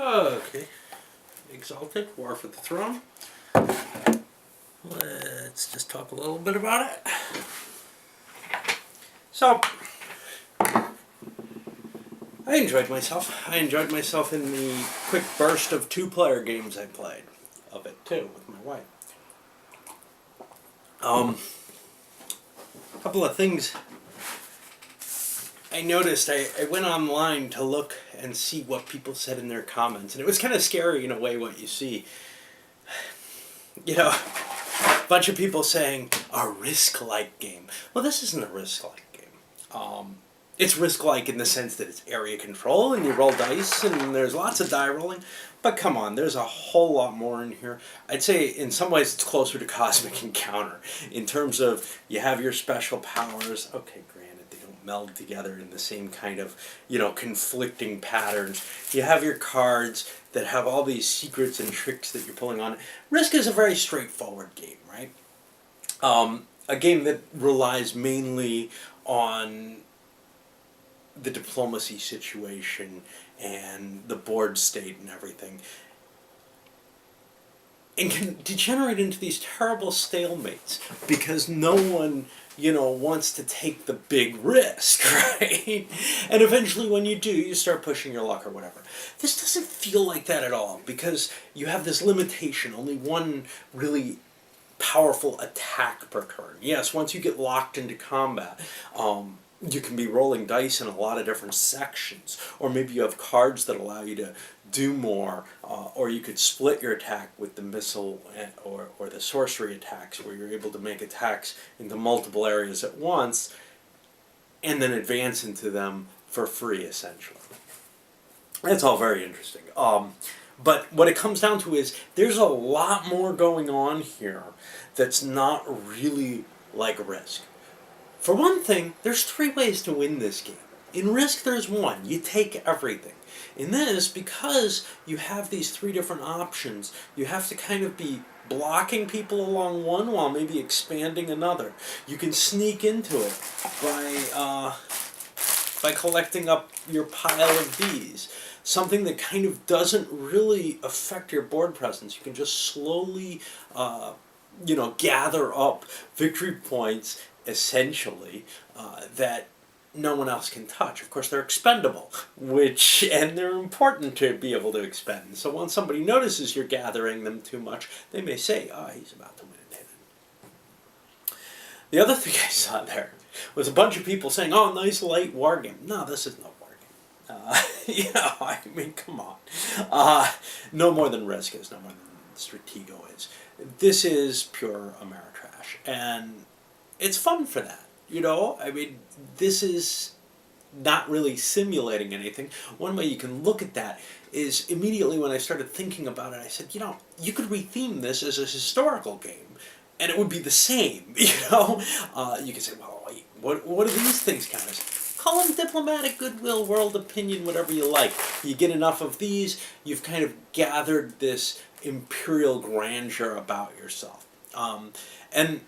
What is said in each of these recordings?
Okay. Exalted War for the Throne. Let's just talk a little bit about it. So, I enjoyed myself. I enjoyed myself in the quick burst of two-player games I played of it too with my wife. A couple of things I noticed. I went online to look and see what people said in their comments, and it was kind of scary in a way what you see. You know, a bunch of people saying a Risk-like game. Well, this isn't a Risk-like game. It's Risk-like in the sense that it's area control and you roll dice and there's lots of die rolling. But come on, there's a whole lot more in here. I'd say in some ways it's closer to Cosmic Encounter in terms of you have your special powers. Okay, granted, they don't meld together in the same kind of, conflicting patterns. You have your cards that have all these secrets and tricks that you're pulling on. Risk is a very straightforward game, right? A game that relies mainly on the diplomacy situation and the board state and everything, and can degenerate into these terrible stalemates because no one, wants to take the big risk, right? And eventually when you do, you start pushing your luck or whatever. This doesn't feel like that at all because you have this limitation, only one really powerful attack per turn. Yes, once you get locked into combat, you can be rolling dice in a lot of different sections, or maybe you have cards that allow you to do more, or you could split your attack with the missile or the sorcery attacks, where you're able to make attacks into multiple areas at once, and then advance into them for free, essentially. That's all very interesting. But what it comes down to is there's a lot more going on here that's not really like Risk. For one thing, there's 3 ways to win this game. In Risk, there's one. You take everything. In this, because you have these 3 different options, you have to kind of be blocking people along one while maybe expanding another. You can sneak into it by collecting up your pile of these. Something that kind of doesn't really affect your board presence. You can just slowly, gather up victory points, essentially, that no one else can touch. Of course, they're expendable, and they're important to be able to expend. So once somebody notices you're gathering them too much, they may say, he's about to win a hit. The other thing I saw there was a bunch of people saying, nice light war game. No, this is no war game. Come on. No more than Risk is, no more than Stratego is. This is pure Ameritrash, and it's fun for that, this is not really simulating anything. One way you can look at that is immediately when I started thinking about it, I said, you could retheme this as a historical game, and it would be the same, You could say, well, wait, what do these things count as? Call them diplomatic, goodwill, world opinion, whatever you like. You get enough of these, you've kind of gathered this imperial grandeur about yourself. And,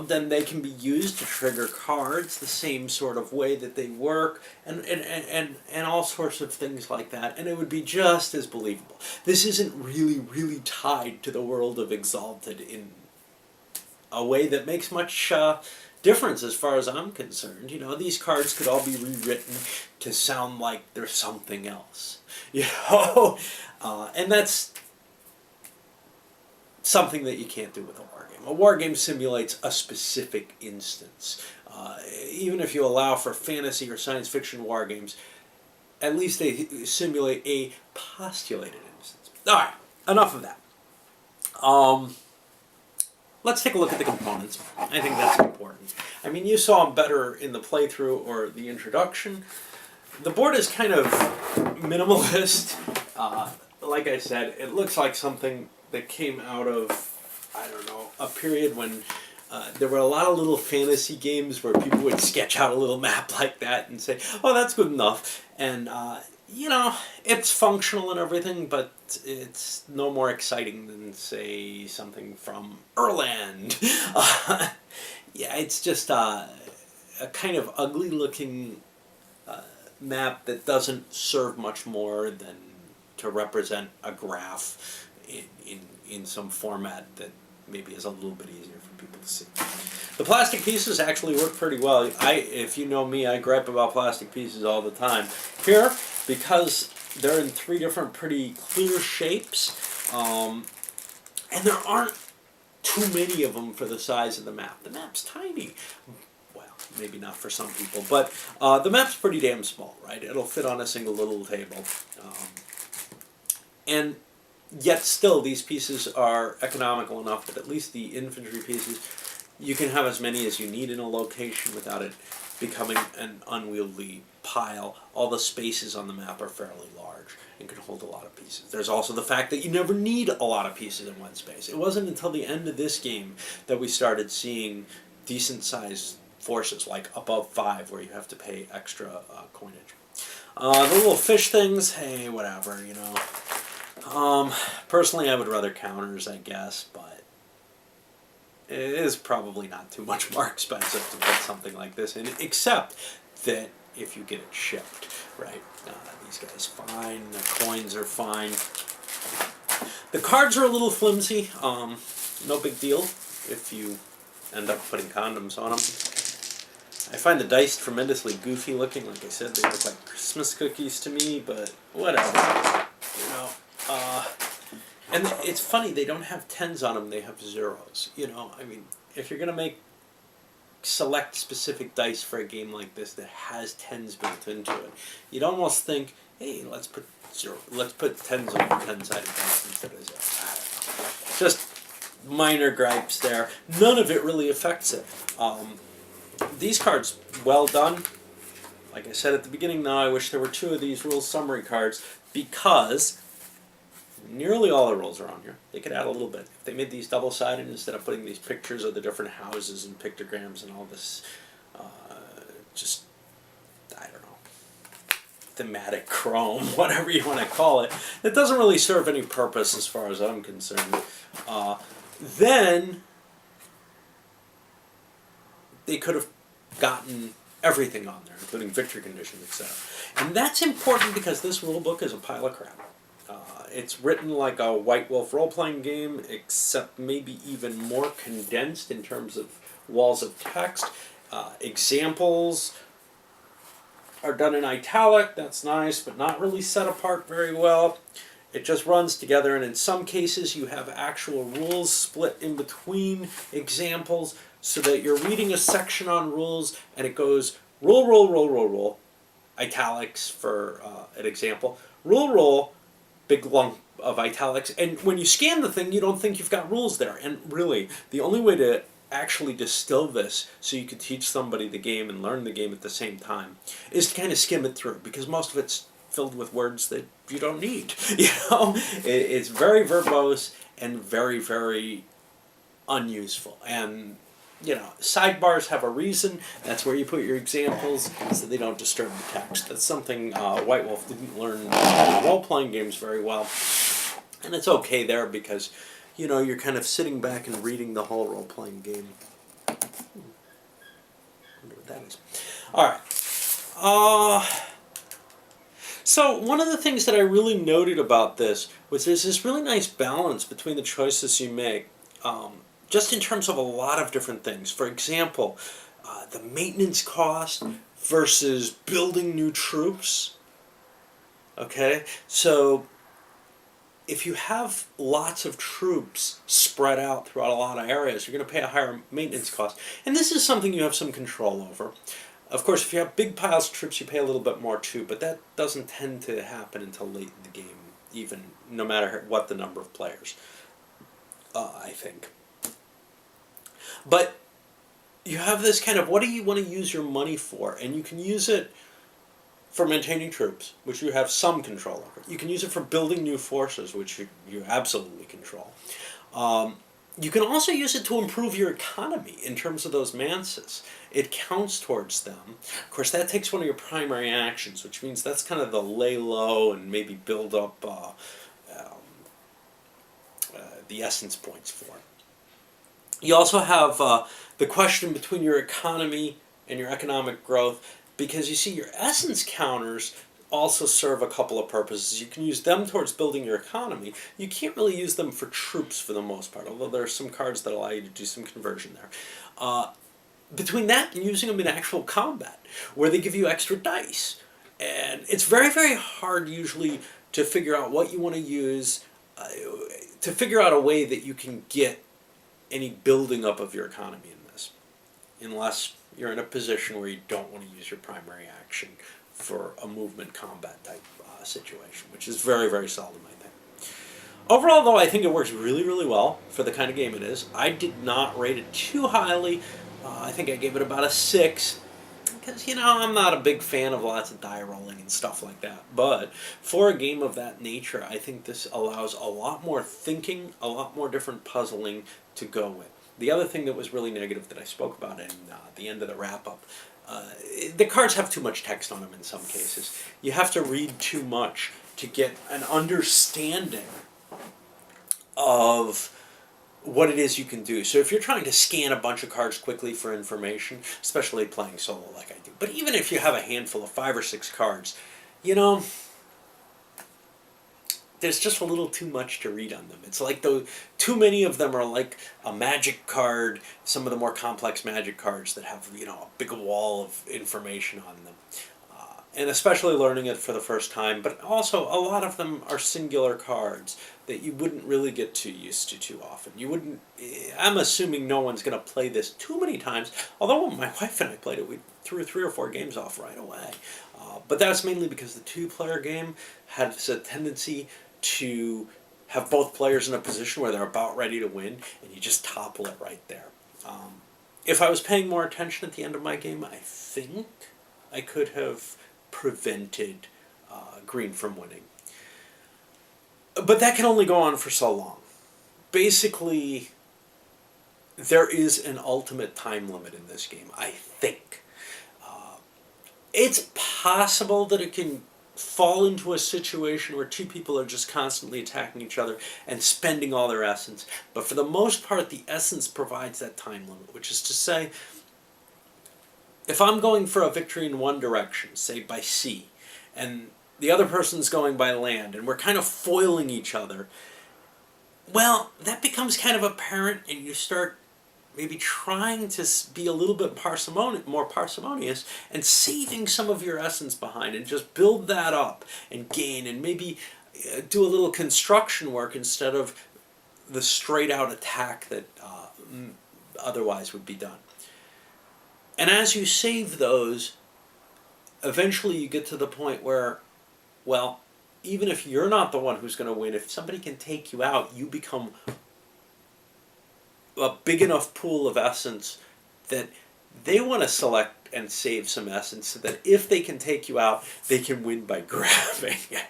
then they can be used to trigger cards the same sort of way that they work, and all sorts of things like that, and it would be just as believable. This isn't really tied to the world of Exalted in a way that makes much difference as far as I'm concerned. These cards could all be rewritten to sound like they're something else. And that's something that you can't do with a war game. A war game simulates a specific instance. Even if you allow for fantasy or science fiction war games, at least they simulate a postulated instance. Alright, enough of that. Let's take a look at the components. I think that's important. You saw them better in the playthrough or the introduction. The board is kind of minimalist. Like I said, it looks like something that came out of, a period when there were a lot of little fantasy games where people would sketch out a little map like that and say, that's good enough. And, it's functional and everything, but it's no more exciting than, say, something from Erland. It's just a kind of ugly-looking map that doesn't serve much more than to represent a graph in some format that maybe is a little bit easier for people to see. The plastic pieces actually work pretty well. If you know me, I gripe about plastic pieces all the time. Here, because they're in 3 different pretty clear shapes, and there aren't too many of them for the size of the map. The map's tiny. Well, maybe not for some people, but the map's pretty damn small, right? It'll fit on a single little table. And yet still, these pieces are economical enough that at least the infantry pieces, you can have as many as you need in a location without it becoming an unwieldy pile. All the spaces on the map are fairly large and can hold a lot of pieces. There's also the fact that you never need a lot of pieces in one space. It wasn't until the end of this game that we started seeing decent-sized forces, like above 5, where you have to pay extra coinage. The little fish things, hey, whatever, you know. Personally, I would rather counters, I guess, but it is probably not too much more expensive to put something like this in, except that if you get it shipped, right? These guys fine, the coins are fine. The cards are a little flimsy, no big deal if you end up putting condoms on them. I find the dice tremendously goofy looking. Like I said, they look like Christmas cookies to me, but whatever, you know. And it's funny, they don't have 10s on them, they have 0s. You know, I mean, if you're going to select specific dice for a game like this that has 10s built into it, you'd almost think, hey, let's put 10s on 10-sided dice instead of 0. I don't know. Just minor gripes there. None of it really affects it. These cards, well done. Like I said at the beginning, though, I wish there were 2 of these rules summary cards, because nearly all the rules are on here. They could add a little bit. If they made these double-sided instead of putting these pictures of the different houses and pictograms and all this, just, I don't know, thematic chrome, whatever you want to call it, it doesn't really serve any purpose as far as I'm concerned. Then they could have gotten everything on there, including victory conditions, etc. And that's important because this rule book is a pile of crap. It's written like a White Wolf role-playing game, except maybe even more condensed in terms of walls of text. Examples are done in italic, that's nice, but not really set apart very well. It just runs together, and in some cases you have actual rules split in between examples, so that you're reading a section on rules, and it goes roll, italics for an example, roll, big lump of italics, and when you scan the thing, you don't think you've got rules there. And really, the only way to actually distill this so you could teach somebody the game and learn the game at the same time is to kind of skim it through, because most of it's filled with words that you don't need. You know, it's very verbose and very, very unuseful. And you know, sidebars have a reason. That's where you put your examples so they don't disturb the text. That's something White Wolf didn't learn in role-playing games very well. And it's okay there because, you know, you're kind of sitting back and reading the whole role-playing game. I wonder what that is. All right. So one of the things that I really noted about this was there's this really nice balance between the choices you make. Just in terms of a lot of different things. For example, the maintenance cost versus building new troops. Okay, so if you have lots of troops spread out throughout a lot of areas, you're going to pay a higher maintenance cost. And this is something you have some control over. Of course, if you have big piles of troops, you pay a little bit more too, but that doesn't tend to happen until late in the game, even no matter what the number of players, I think. But you have this kind of, what do you want to use your money for? And you can use it for maintaining troops, which you have some control over. You can use it for building new forces, which you absolutely control. You can also use it to improve your economy in terms of those manses. It counts towards them. Of course, that takes one of your primary actions, which means that's kind of the lay low and maybe build up the essence points for it. You also have the question between your economy and your economic growth, because you see your essence counters also serve a couple of purposes. You can use them towards building your economy. You can't really use them for troops for the most part, although there are some cards that allow you to do some conversion there. Between that and using them in actual combat, where they give you extra dice. And it's very, very hard usually to figure out what you want to use, to figure out a way that you can get any building up of your economy in this, unless you're in a position where you don't want to use your primary action for a movement combat type situation, which is very, very seldom, I think. Overall, though, I think it works really, really well for the kind of game it is. I did not rate it too highly. I think I gave it about a 6. Because, I'm not a big fan of lots of die rolling and stuff like that. But for a game of that nature, I think this allows a lot more thinking, a lot more different puzzling to go with. The other thing that was really negative that I spoke about in the end of the wrap-up, the cards have too much text on them in some cases. You have to read too much to get an understanding of what it is you can do. So if you're trying to scan a bunch of cards quickly for information, especially playing solo like I do, but even if you have a handful of 5 or 6 cards, there's just a little too much to read on them. It's like too many of them are like a magic card, some of the more complex magic cards that have, a big wall of information on them. And especially learning it for the first time, but also a lot of them are singular cards that you wouldn't really get too used to too often. I'm assuming no one's going to play this too many times, although when my wife and I played it, we threw 3 or 4 games off right away. But that's mainly because the 2-player game has a tendency to have both players in a position where they're about ready to win, and you just topple it right there. If I was paying more attention at the end of my game, I think I could have prevented green from winning. But that can only go on for so long. Basically, there is an ultimate time limit in this game, I think. It's possible that it can fall into a situation where 2 people are just constantly attacking each other and spending all their essence. But for the most part, the essence provides that time limit, which is to say, if I'm going for a victory in one direction, say by sea, and the other person's going by land, and we're kind of foiling each other, well, that becomes kind of apparent, and you start maybe trying to be a little bit more parsimonious and saving some of your essence behind and just build that up and gain and maybe do a little construction work instead of the straight out attack that otherwise would be done. And as you save those, eventually you get to the point where, well, even if you're not the one who's going to win, if somebody can take you out, you become a big enough pool of essence that they want to select and save some essence so that if they can take you out, they can win by grabbing it.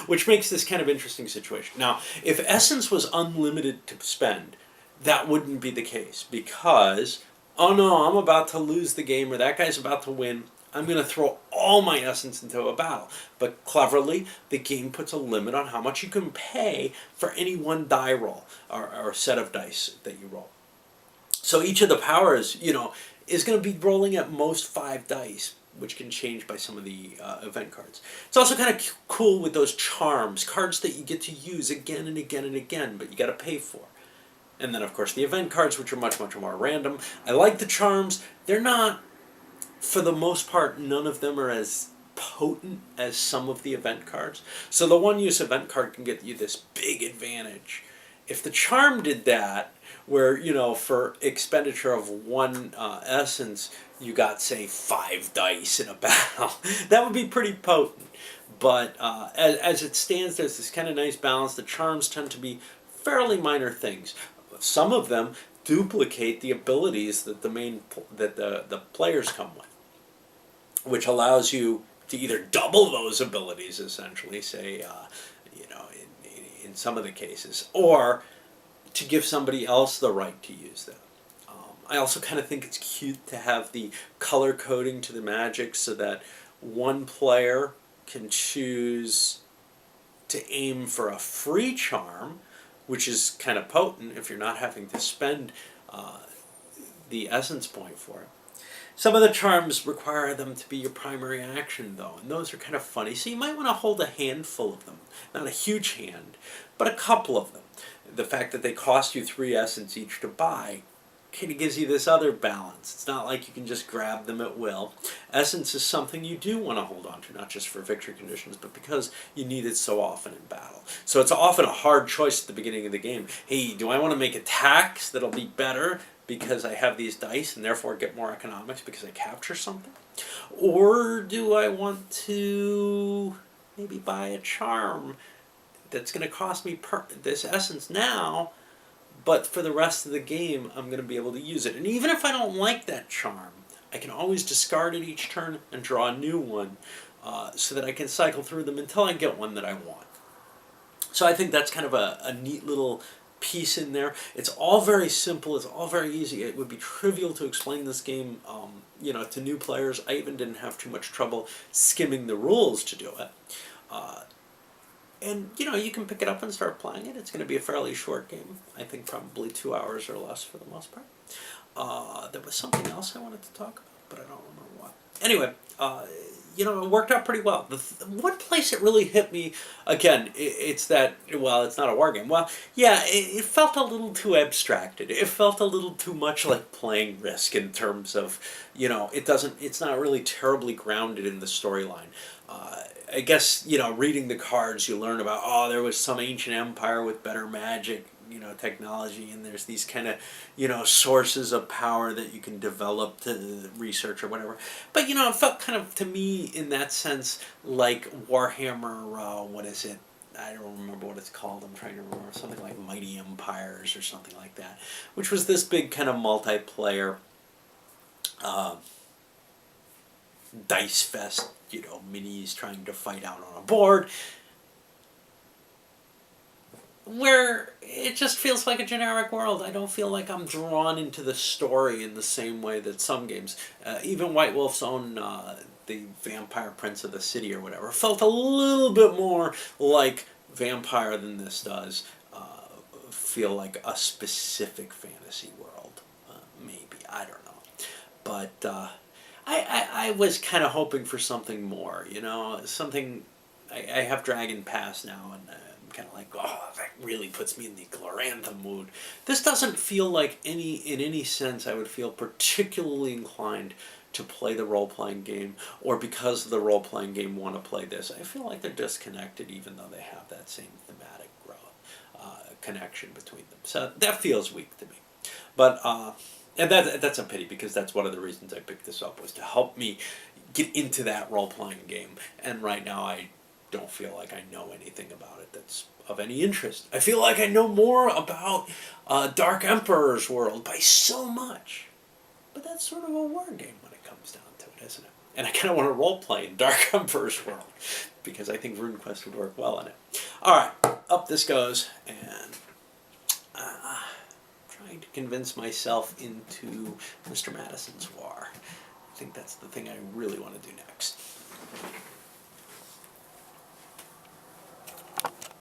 Which makes this kind of interesting situation. Now, if essence was unlimited to spend, that wouldn't be the case because, oh no, I'm about to lose the game or that guy's about to win. I'm going to throw all my essence into a battle. But cleverly, the game puts a limit on how much you can pay for any one die roll or set of dice that you roll. So each of the powers, is going to be rolling at most 5 dice, which can change by some of the event cards. It's also kind of cool with those charms, cards that you get to use again and again and again, but you got to pay for. And then, of course, the event cards, which are much, much more random. I like the charms. They're not, for the most part, none of them are as potent as some of the event cards. So the one-use event card can get you this big advantage. If the charm did that, where, for expenditure of 1 essence, you got, say, 5 dice in a battle, that would be pretty potent. But as it stands, there's this kind of nice balance. The charms tend to be fairly minor things. Some of them duplicate the abilities that the players come with, which allows you to either double those abilities, essentially, say, in some of the cases, or to give somebody else the right to use them. I also kind of think it's cute to have the color coding to the magic so that one player can choose to aim for a free charm, which is kind of potent if you're not having to spend the essence point for it. Some of the charms require them to be your primary action, though, and those are kind of funny. So you might want to hold a handful of them. Not a huge hand, but a couple of them. The fact that they cost you 3 essence each to buy kind of gives you this other balance. It's not like you can just grab them at will. Essence is something you do want to hold on to, not just for victory conditions, but because you need it so often in battle. So it's often a hard choice at the beginning of the game. Hey, do I want to make attacks that'll be better because I have these dice and therefore get more economics because I capture something? Or do I want to maybe buy a charm that's going to cost me this essence now, but for the rest of the game, I'm going to be able to use it. And even if I don't like that charm, I can always discard it each turn and draw a new one so that I can cycle through them until I get one that I want. So I think that's kind of a neat little piece in there. It's all very simple. It's all very easy. It would be trivial to explain this game to new players. I even didn't have too much trouble skimming the rules to do it. And, you can pick it up and start playing it. It's going to be a fairly short game. I think probably 2 hours or less for the most part. There was something else I wanted to talk about, but I don't remember what. Anyway, it worked out pretty well. The one place it really hit me, again, it's that, well, it's not a war game. Well, yeah, it felt a little too abstracted. It felt a little too much like playing Risk in terms of, it's not really terribly grounded in the storyline. I guess, reading the cards, you learn about, there was some ancient empire with better magic, technology, and there's these kind of, sources of power that you can develop to research or whatever. But, it felt kind of, to me, in that sense, like Warhammer, what is it? I don't remember what it's called. I'm trying to remember. Something like Mighty Empires or something like that, which was this big kind of multiplayer dice fest, minis trying to fight out on a board, where it just feels like a generic world. I don't feel like I'm drawn into the story in the same way that some games, even White Wolf's own the Vampire Prince of the City or whatever, felt a little bit more like Vampire than this does feel like a specific fantasy world. Maybe, I don't know. But I was kind of hoping for something more, something. I have Dragon Pass now, and I'm kind of like, that really puts me in the Glorantha mood. This doesn't feel like in any sense I would feel particularly inclined to play the role-playing game, or because of the role-playing game want to play this. I feel like they're disconnected, even though they have that same thematic connection between them. So that feels weak to me. But and that's a pity, because that's one of the reasons I picked this up, was to help me get into that role-playing game. And right now I don't feel like I know anything about it that's of any interest. I feel like I know more about Dark Emperor's world by so much. But that's sort of a war game when it comes down to it, isn't it? And I kind of want to role-play in Dark Emperor's world, because I think RuneQuest would work well in it. Alright, up this goes, and trying to convince myself into Mr. Madison's War. I think that's the thing I really want to do next.